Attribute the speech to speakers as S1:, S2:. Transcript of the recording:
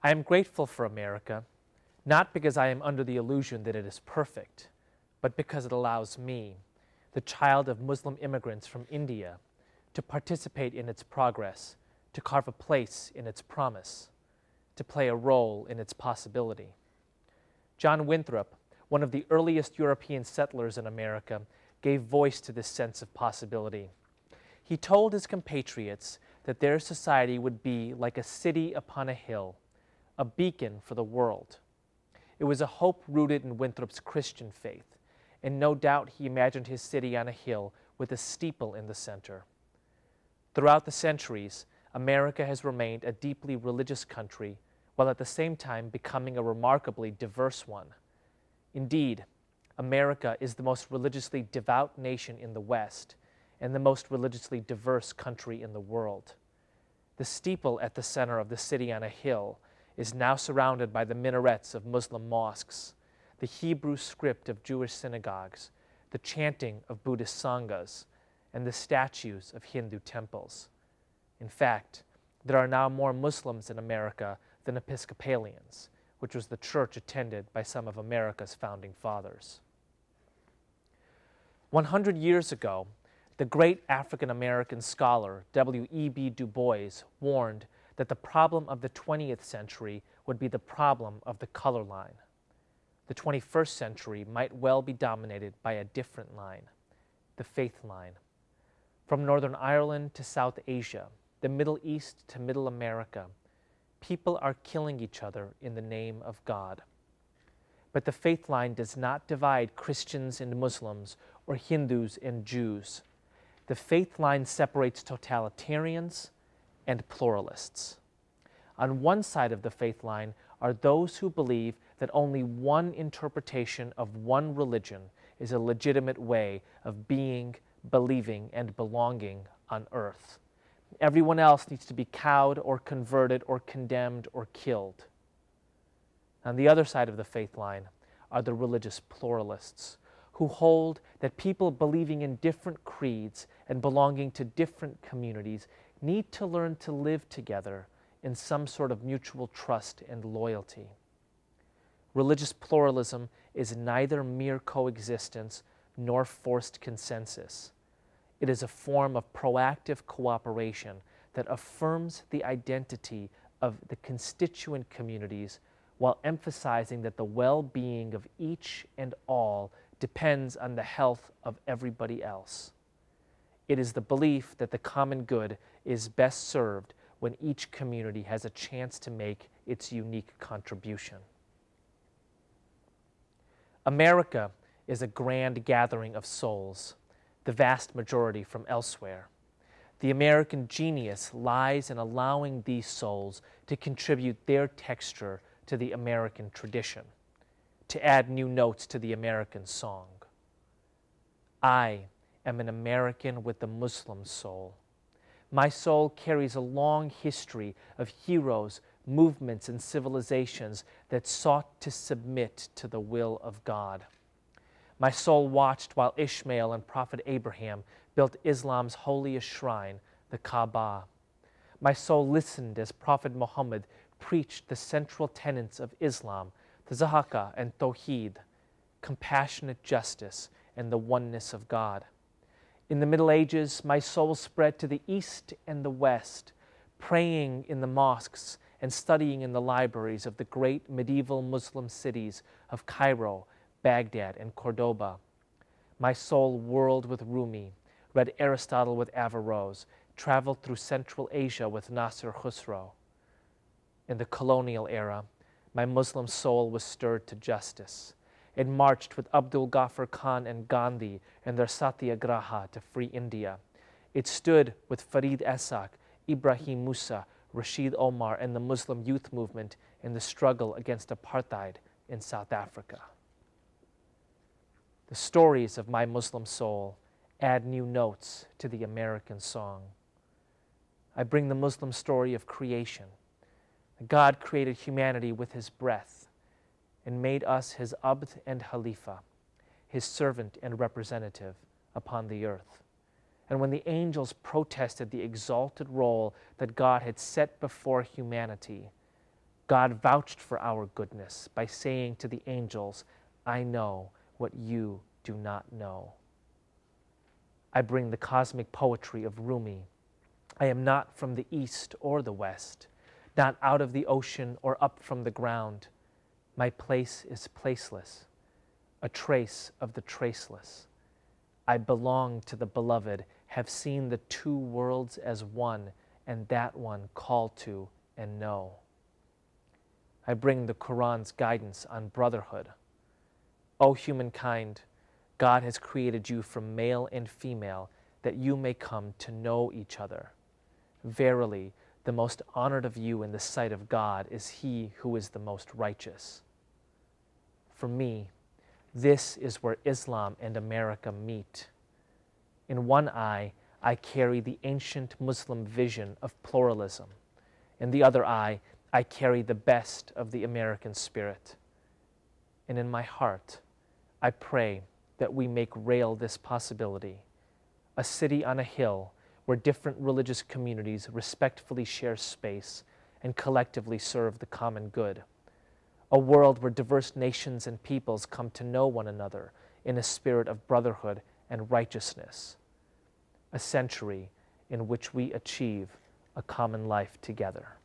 S1: I am grateful for America, not because I am under the illusion that it is perfect, but because it allows me, the child of Muslim immigrants from India, to participate in its progress, to carve a place in its promise, to play a role in its possibility. John Winthrop, one of the earliest European settlers in America, gave voice to this sense of possibility. He told his compatriots that their society would be like a city upon a hill, a beacon for the world. It was a hope rooted in Winthrop's Christian faith, and no doubt he imagined his city on a hill with a steeple in the center. Throughout the centuries, America has remained a deeply religious country, while at the same time becoming a remarkably diverse one. Indeed, America is the most religiously devout nation in the West and the most religiously diverse country in the world. The steeple at the center of the city on a hill is now surrounded by the minarets of Muslim mosques, the Hebrew script of Jewish synagogues, the chanting of Buddhist sanghas, and the statues of Hindu temples. In fact, there are now more Muslims in America than Episcopalians, which was the church attended by some of America's founding fathers. 100 years ago, the great African-American scholar W.E.B. Du Bois warned that the problem of the 20th century would be the problem of the color line. The 21st century might well be dominated by a different line, the faith line. From Northern Ireland to South Asia, the Middle East to Middle America, people are killing each other in the name of God. But the faith line does not divide Christians and Muslims or Hindus and Jews. The faith line separates totalitarians and pluralists. On one side of the faith line are those who believe that only one interpretation of one religion is a legitimate way of being, believing, and belonging on earth. Everyone else needs to be cowed or converted or condemned or killed. On the other side of the faith line are the religious pluralists, who hold that people believing in different creeds and belonging to different communities need to learn to live together in some sort of mutual trust and loyalty. Religious pluralism is neither mere coexistence nor forced consensus. It is a form of proactive cooperation that affirms the identity of the constituent communities while emphasizing that the well-being of each and all depends on the health of everybody else. It is the belief that the common good is best served when each community has a chance to make its unique contribution. America is a grand gathering of souls, the vast majority from elsewhere. The American genius lies in allowing these souls to contribute their texture to the American tradition, to add new notes to the American song. I am an American with the Muslim soul. My soul carries a long history of heroes, movements, and civilizations that sought to submit to the will of God. My soul watched while Ishmael and Prophet Abraham built Islam's holiest shrine, the Kaaba. My soul listened as Prophet Muhammad preached the central tenets of Islam, the Zakah and Tawheed, compassionate justice, and the oneness of God. In the Middle Ages, my soul spread to the east and the west, praying in the mosques and studying in the libraries of the great medieval Muslim cities of Cairo, Baghdad, and Cordoba. My soul whirled with Rumi, read Aristotle with Averroes, traveled through Central Asia with Nasser Khusro. In the colonial era, my Muslim soul was stirred to justice. It marched with Abdul Ghaffar Khan and Gandhi in their satyagraha to free India. It stood with Farid Esak, Ibrahim Musa, Rashid Omar, and the Muslim youth movement in the struggle against apartheid in South Africa. The stories of my Muslim soul add new notes to the American song. I bring the Muslim story of creation. God created humanity with his breath and made us his Abd and Khalifa, his servant and representative upon the earth. And when the angels protested the exalted role that God had set before humanity, God vouched for our goodness by saying to the angels, I know what you do not know. I bring the cosmic poetry of Rumi. I am not from the east or the west, not out of the ocean or up from the ground. My place is placeless, a trace of the traceless. I belong to the beloved, have seen the two worlds as one, and that one call to and know. I bring the Quran's guidance on brotherhood. O humankind, God has created you from male and female that you may come to know each other. Verily, the most honored of you in the sight of God is he who is the most righteous. For me, this is where Islam and America meet. In one eye, I carry the ancient Muslim vision of pluralism. In the other eye, I carry the best of the American spirit. And in my heart, I pray that we make real this possibility, a city on a hill where different religious communities respectfully share space and collectively serve the common good, a world where diverse nations and peoples come to know one another in a spirit of brotherhood and righteousness, a century in which we achieve a common life together.